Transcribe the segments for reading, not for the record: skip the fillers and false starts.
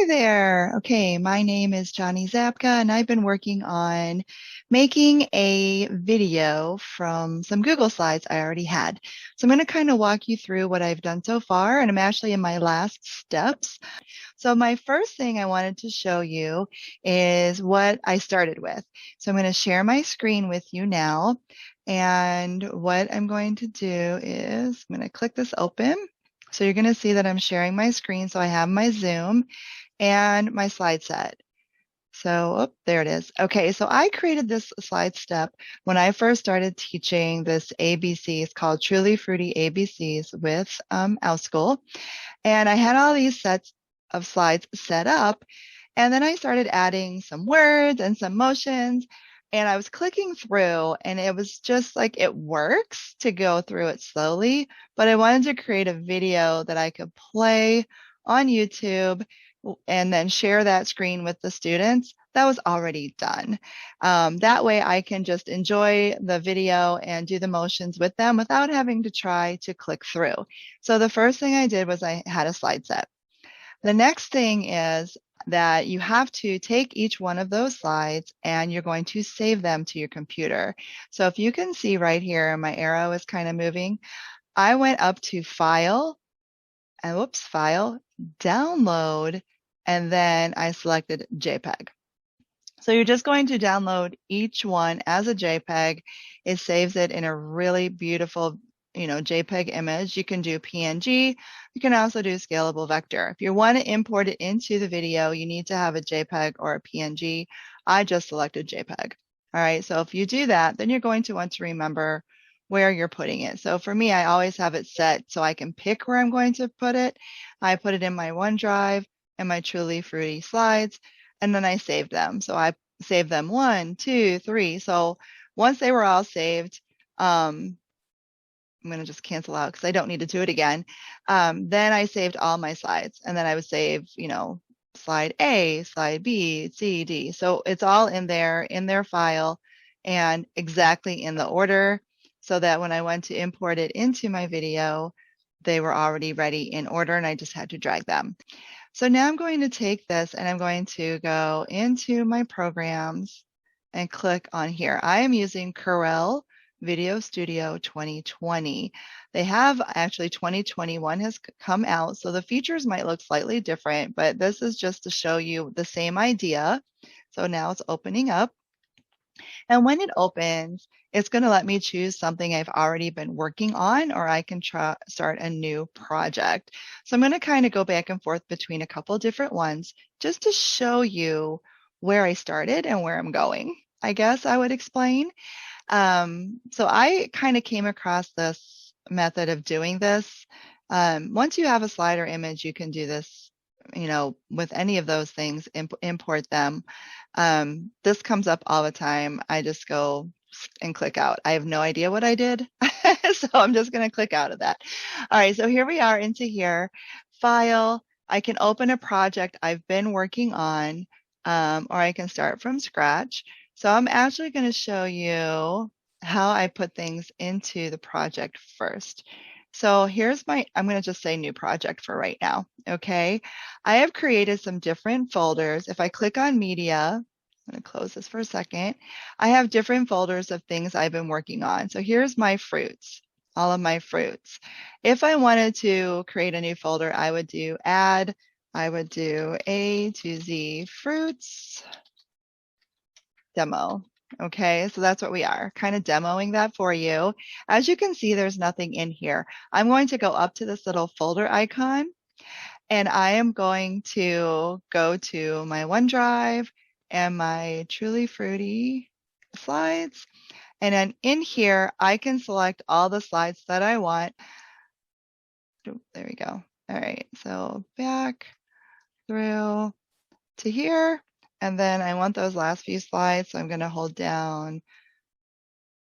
there. Okay, my name is Johnni Zabka, and I've been working on making a video from some Google Slides I already had. So I'm going to kind of walk you through what I've done so far, and I'm actually in my last steps. So my first thing I wanted to show you is what I started with. So I'm going to share my screen with you now, and what I'm going to do is I'm going to click this open. So you're going to see that I'm sharing my screen. So I have my Zoom and my slide set. So, oh, there it is. Okay, so I created this slide step when I first started teaching this ABC. It's called Truly Fruity ABCs with OUTSCHOOL. And I had all these sets of slides set up. And then I started adding some words and some motions. And I was clicking through, and it was just like it works to go through it slowly. But I wanted to create a video that I could play on YouTube and then share that screen with the students. That was already done. That way I can just enjoy the video and do the motions with them without having to try to click through. So the first thing I did was I had a slide set. The next thing is that you have to take each one of those slides and you're going to save them to your computer. So if you can see right here, my arrow is kind of moving. I went up to File, and File, Download, and then I selected JPEG. So you're just going to download each one as a JPEG. It saves it in a really beautiful, JPEG image. You can do PNG. You can also do scalable vector. If you want to import it into the video, you need to have a JPEG or a PNG. I just selected JPEG. All right, so if you do that, then you're going to want to remember where you're putting it. So for me, I always have it set so I can pick where I'm going to put it. I put it in my OneDrive and my Truly Fruity slides, and then I saved them. So I saved them 1, 2, 3. So once they were all saved, I'm going to just cancel out because I don't need to do it again. Then I saved all my slides, and then I would save, slide A, slide B, C, D. So it's all in their file and exactly in the order, so that when I went to import it into my video, they were already ready in order and I just had to drag them. So now I'm going to take this and I'm going to go into my programs and click on here. I am using Corel VideoStudio 2020. They have actually 2021 has come out, so the features might look slightly different, but this is just to show you the same idea. So now it's opening up. And when it opens, it's going to let me choose something I've already been working on, or I can start a new project. So I'm going to kind of go back and forth between a couple different ones just to show you where I started and where I'm going, I guess I would explain. So I kind of came across this method of doing this. Once you have a slide or image, you can do this, with any of those things, import them. This comes up all the time. I just go and click out. I have no idea what I did. So I'm just going to click out of that. All right, so here we are into here. File. I can open a project I've been working on, or I can start from scratch. So I'm actually going to show you how I put things into the project first. So here's I'm going to just say new project for right now. Okay. I have created some different folders. If I click on media, I'm going to close this for a second. I have different folders of things I've been working on. So here's my fruits, all of my fruits. If I wanted to create a new folder, I would do add, I would do A to Z fruits demo. Okay, so that's what we are, kind of demoing that for you. As you can see, there's nothing in here. I'm going to go up to this little folder icon, and I am going to go to my OneDrive and my Truly Fruity slides. And then in here, I can select all the slides that I want. There we go. All right, so back through to here. And then I want those last few slides, so I'm going to hold down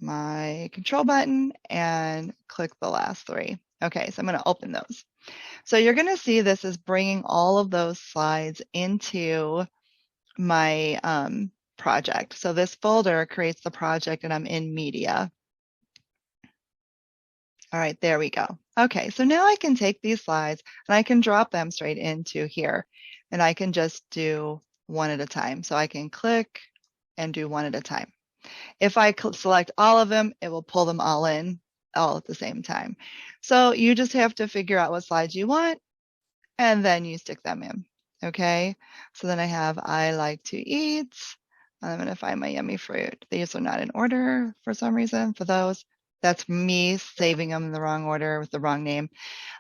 my control button and click the last 3. Okay, so I'm going to open those. So you're going to see this is bringing all of those slides into my project. So this folder creates the project and I'm in media. All right, there we go. Okay, so now I can take these slides and I can drop them straight into here. and I can just do one at a time. So I can click and do one at a time. If I select all of them, it will pull them all in all at the same time. So you just have to figure out what slides you want, and then you stick them in. Okay, so then I have I like to eat. I'm going to find my yummy fruit. These are not in order for some reason for those. That's me saving them in the wrong order with the wrong name.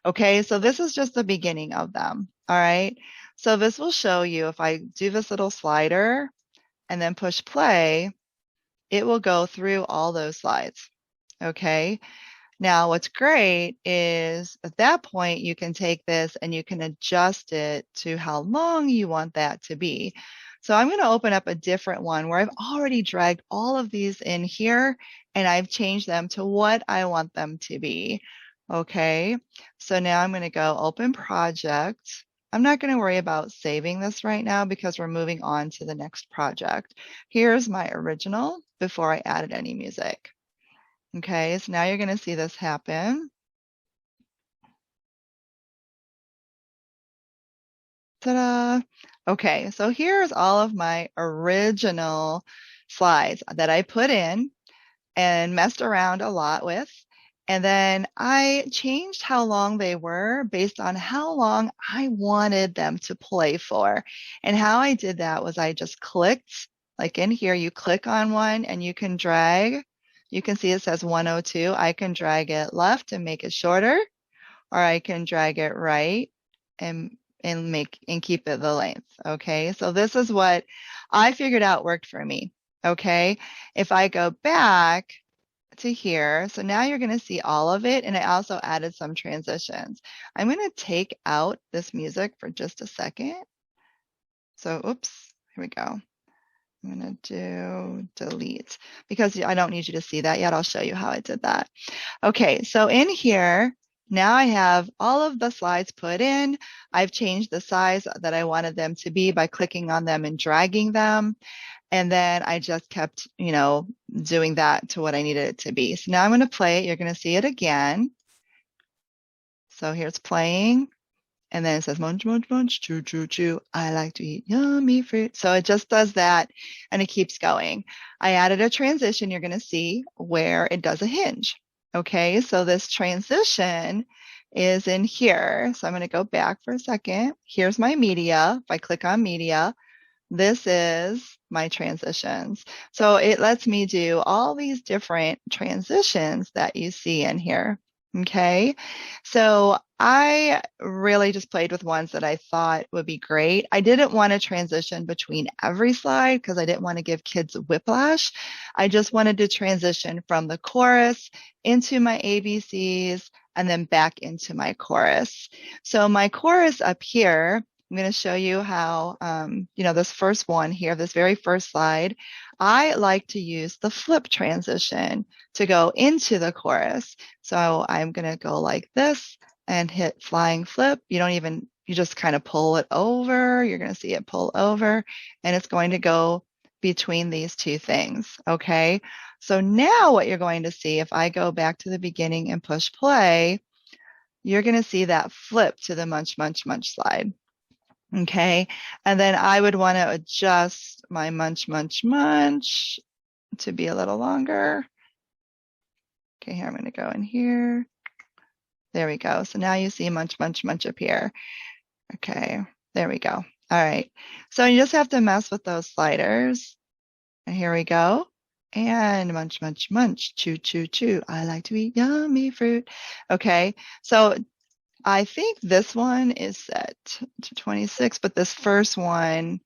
Okay, so this is just the beginning of them. All right, so this will show you if I do this little slider and then push play, it will go through all those slides. Okay. Now, what's great is at that point, you can take this and you can adjust it to how long you want that to be. So I'm going to open up a different one where I've already dragged all of these in here and I've changed them to what I want them to be. Okay. So now I'm going to go open project. I'm not going to worry about saving this right now because we're moving on to the next project. Here's my original before I added any music. Okay, so now you're going to see this happen. Ta-da! Okay, so here's all of my original slides that I put in and messed around a lot with. And then I changed how long they were based on how long I wanted them to play for. And how I did that was I just clicked, like in here, you click on one and you can drag. You can see it says 102. I can drag it left and make it shorter, or I can drag it right and keep it the length. Okay, so this is what I figured out worked for me. Okay, if I go back to here, so now you're going to see all of it, and I also added some transitions. I'm going to take out this music for just a second. So, oops, here we go. I'm going to do delete because I don't need you to see that yet. I'll show you how I did that. Okay, so in here, now I have all of the slides put in. I've changed the size that I wanted them to be by clicking on them and dragging them. And then I just kept, doing that to what I needed it to be. So now I'm going to play it. You're going to see it again. So here's playing. And then it says, munch, munch, munch, chew, chew, chew. I like to eat yummy fruit. So it just does that and it keeps going. I added a transition. You're going to see where it does a hinge. Okay, so this transition is in here. So I'm going to go back for a second. Here's my media. If I click on media, this is my transitions. So it lets me do all these different transitions that you see in here. Okay, so I really just played with ones that I thought would be great. I didn't want to transition between every slide because I didn't want to give kids whiplash. I just wanted to transition from the chorus into my ABCs and then back into my chorus. So my chorus up here, I'm going to show you how, this first one here, this very first slide, I like to use the flip transition to go into the chorus. So I'm going to go like this and hit flying flip. You just kind of pull it over. You're going to see it pull over and it's going to go between these two things. Okay. So now what you're going to see, if I go back to the beginning and push play, you're going to see that flip to the munch, munch, munch slide. Okay, and then I would want to adjust my munch, munch, munch to be a little longer. Okay, here I'm going to go in here. There we go. So now you see munch, munch, munch up here. Okay, there we go. All right, so you just have to mess with those sliders. And here we go. And munch, munch, munch, chew, chew, chew. I like to eat yummy fruit. Okay, so I think this one is set to 26, but this first one,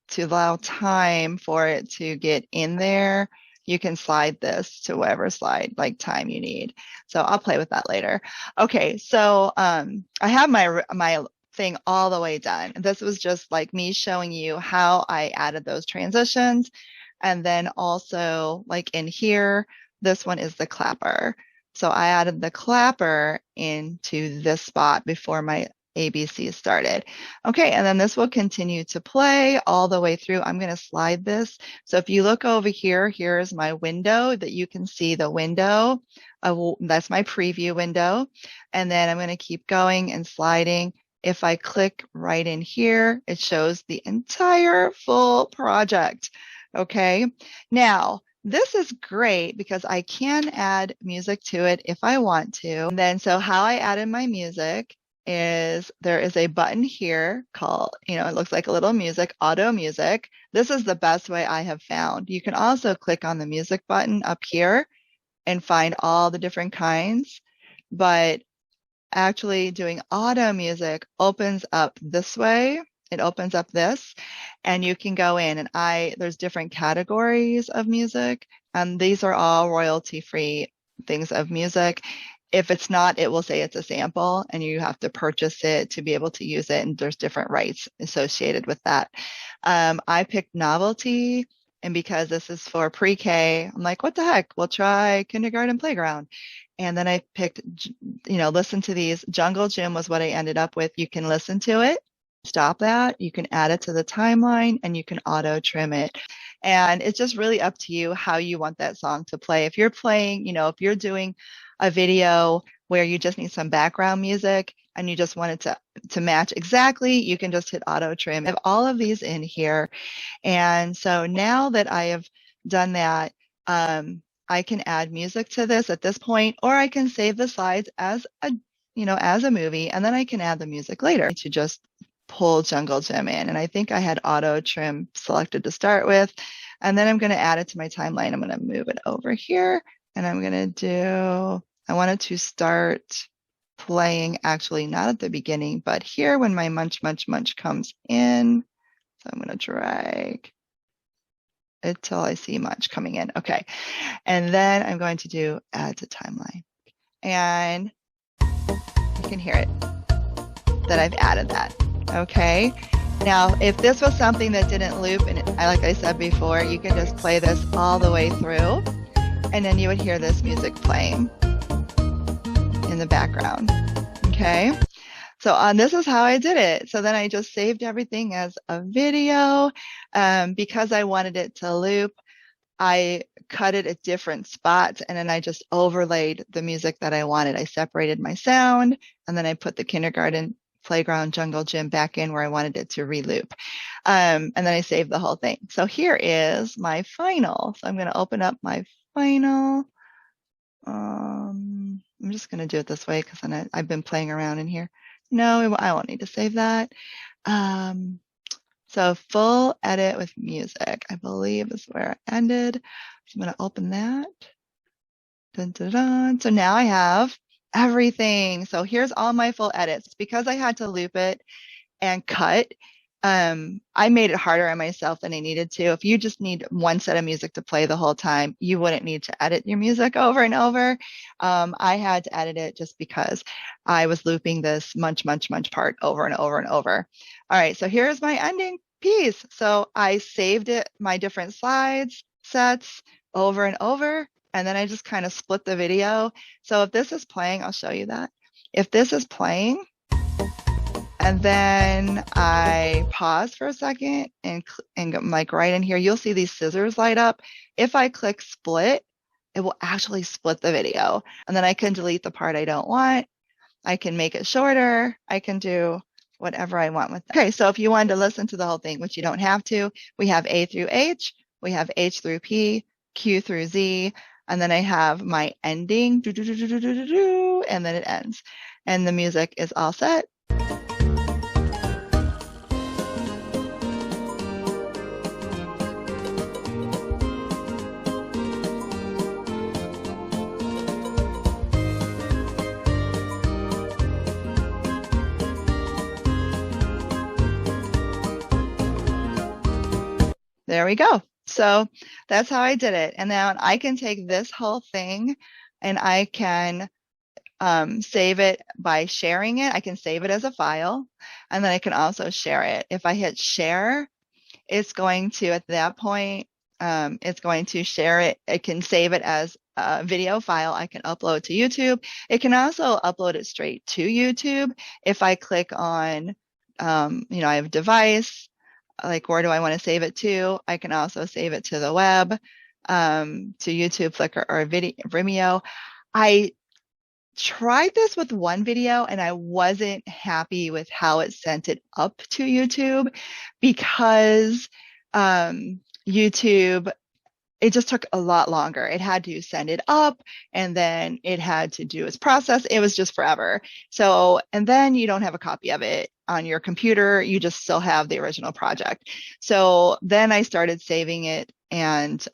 to allow time for it to get in there, you can slide this to whatever slide, like time you need. So I'll play with that later. Okay, so I have my thing all the way done. This was just like me showing you how I added those transitions. And then also like in here, this one is the clapper. So I added the clapper into this spot before my ABC started. Okay, and then this will continue to play all the way through. I'm going to slide this. So if you look over here, here's my window that you can see the window. That's my preview window. And then I'm going to keep going and sliding. If I click right in here, it shows the entire full project. Okay. Now, this is great because I can add music to it if I want to. And then, so how I added my music is there is a button here called, it looks like a little music, auto music. This is the best way I have found. You can also click on the music button up here and find all the different kinds, but actually doing auto music opens up this way. It opens up this, and you can go in and there's different categories of music, and these are all royalty-free things of music. If it's not, it will say it's a sample and you have to purchase it to be able to use it, and there's different rights associated with that. I picked novelty, and because this is for pre-K, I'm like, what the heck? We'll try kindergarten playground. And then I picked, listen to these. Jungle Gym was what I ended up with. You can listen to it, stop that. You can add it to the timeline, and you can auto trim it. And it's just really up to you how you want that song to play. If you're playing, if you're doing a video where you just need some background music and you just want it to match exactly, you can just hit auto trim. I have all of these in here. And so now that I have done that, I can add music to this at this point, or I can save the slides as a movie, and then I can add the music later to just pull Jungle Gym in. And I think I had auto trim selected to start with, and then I'm going to add it to my timeline. I'm going to move it over here, and I'm going to I wanted to start playing actually not at the beginning, but here when my munch comes in. So I'm going to drag until I see munch coming in. Okay. And then I'm going to do add to timeline. And you can hear it that I've added that. Okay. Now, if this was something that didn't loop, and like I said before, you can just play this all the way through, and then you would hear this music playing in the background. Okay. So this is how I did it. So then I just saved everything as a video. Because I wanted it to loop, I cut it at different spots, and then I just overlaid the music that I wanted. I separated my sound, and then I put the kindergarten playground Jungle Gym back in where I wanted it to re-loop. And then I saved the whole thing. So here is my final. So I'm going to open up my final. I'm just going to do it this way because then I've been playing around in here. No, I won't need to save that. So full edit with music, I believe is where I ended. So I'm going to open that. Dun, dun, dun. So now I have everything. So here's all my full edits. Because I had to loop it and cut, I made it harder on myself than I needed to. If you just need one set of music to play the whole time, you wouldn't need to edit your music over and over. I had to edit it just because I was looping this munch part over and over and over. All right, so here's my ending piece. So I saved it, my different slides, sets over and over, and then I just kind of split the video. So if this is playing, I'll show you that. If this is playing, and then I pause for a second and like right in here, you'll see these scissors light up. If I click split, it will actually split the video. And then I can delete the part I don't want. I can make it shorter. I can do whatever I want with that. Okay, so if you wanted to listen to the whole thing, which you don't have to, we have A through H, we have H through P, Q through Z, and then I have my ending, and then it ends. And the music is all set. There we go. So that's how I did it. And now I can take this whole thing and I can save it by sharing it. I can save it as a file, and then I can also share it. If I hit share, it's going to, at that point, it's going to share it. It can save it as a video file. I can upload to YouTube. It can also upload it straight to YouTube. If I click on, I have device, like where do I want to save it to? I can also save it to the web, to YouTube, Flickr, or Vimeo. tried this with one video and I wasn't happy with how it sent it up to YouTube because YouTube, it just took a lot longer. It had to send it up and then it had to do its process. It was just forever. So, and then you don't have a copy of it on your computer. You just still have the original project. So then I started saving it and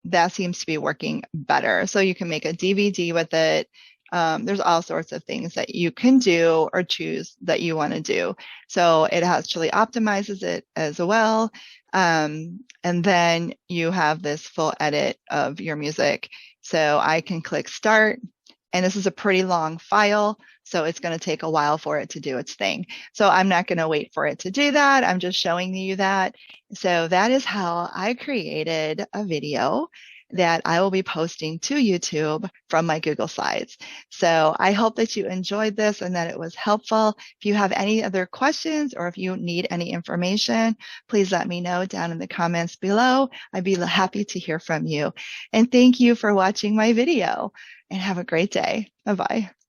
that seems to be working better. So you can make a DVD with it. There's all sorts of things that you can do or choose that you want to do. So it actually optimizes it as well. And then you have this full edit of your music. So I can click start, and this is a pretty long file. So it's going to take a while for it to do its thing. So I'm not going to wait for it to do that. I'm just showing you that. So that is how I created a video that I will be posting to YouTube from my Google Slides. So I hope that you enjoyed this and that it was helpful. If you have any other questions or if you need any information, please let me know down in the comments below. I'd be happy to hear from you. And thank you for watching my video and have a great day. Bye-bye.